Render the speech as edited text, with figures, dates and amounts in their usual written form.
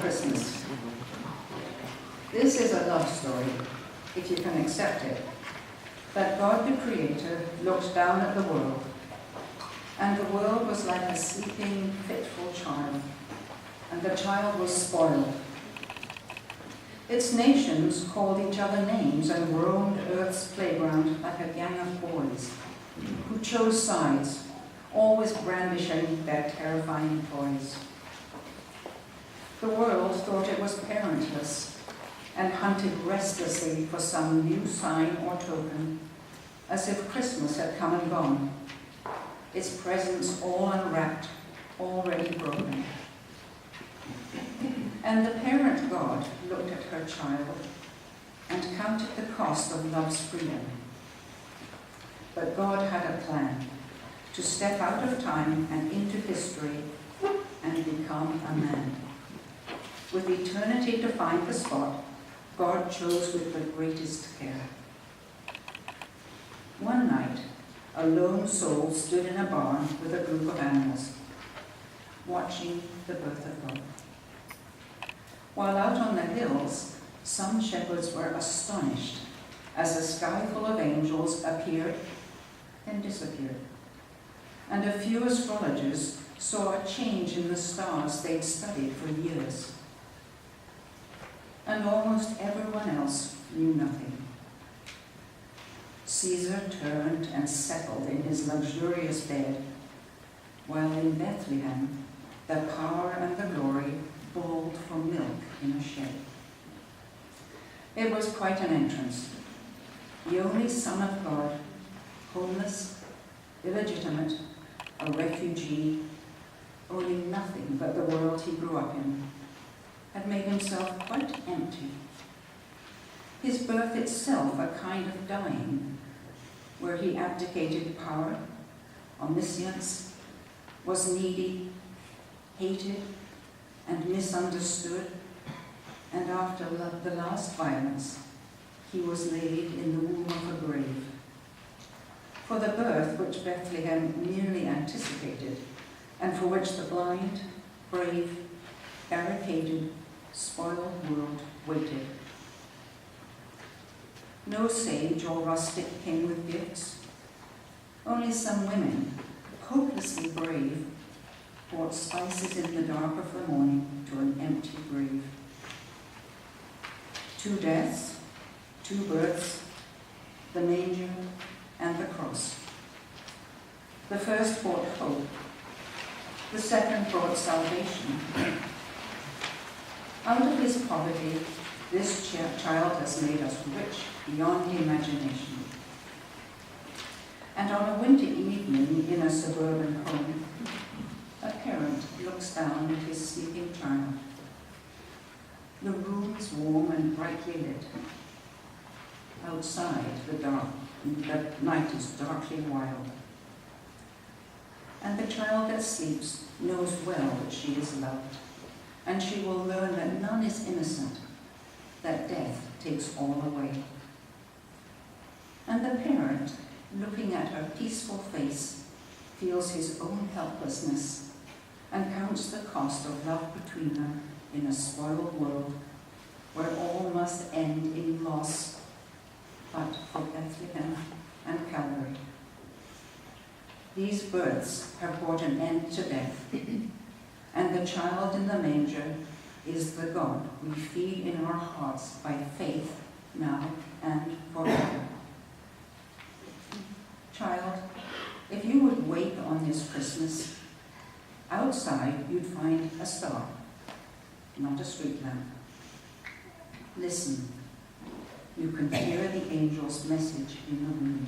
Christmas. This is a love story, if you can accept it, that God the Creator looked down at the world, and the world was like a sleeping, fitful child, and the child was spoiled. Its nations called each other names and roamed Earth's playground like a gang of boys who chose sides, always brandishing their terrifying toys. The world thought it was parentless and hunted restlessly for some new sign or token, as if Christmas had come and gone, its presents all unwrapped, already broken. And the parent God looked at her child and counted the cost of love's freedom. But God had a plan to step out of time and into history and become a man. With eternity to find the spot, God chose with the greatest care. One night, a lone soul stood in a barn with a group of animals, watching the birth of God. While out on the hills, some shepherds were astonished as a sky full of angels appeared and disappeared. And a few astrologers saw a change in the stars they'd studied for years. And almost everyone else knew nothing. Caesar turned and settled in his luxurious bed, while in Bethlehem the power and the glory bawled for milk in a shed. It was quite an entrance. The only Son of God, homeless, illegitimate, a refugee, owning nothing but the world he grew up in, had made himself quite empty. His birth itself a kind of dying, where he abdicated power, omniscience, was needy, hated, and misunderstood, and after the last violence, he was laid in the womb of a grave. For the birth which Bethlehem merely anticipated, and for which the blind, brave, barricaded, spoiled world waited. No sage or rustic came with gifts. Only some women, hopelessly brave, brought spices in the dark of the morning to an empty grave. 2 deaths, 2 births, the manger and the cross. The first brought hope. The second brought salvation. Out of his poverty, this child has made us rich beyond imagination. And on a winter evening in a suburban home, a parent looks down at his sleeping child. The room is warm and brightly lit. Outside, the night is darkly wild. And the child that sleeps knows well that she is loved, and she will learn that none is innocent, that death takes all away. And the parent, looking at her peaceful face, feels his own helplessness and counts the cost of love between them in a spoiled world where all must end in loss, but for Bethlehem and Calvary. These births have brought an end to death, and the child in the manger is the God we feed in our hearts by faith now and forever. Child, if you would wake on this Christmas, outside you'd find a star, not a street lamp. Listen, you can hear the angel's message in the wind.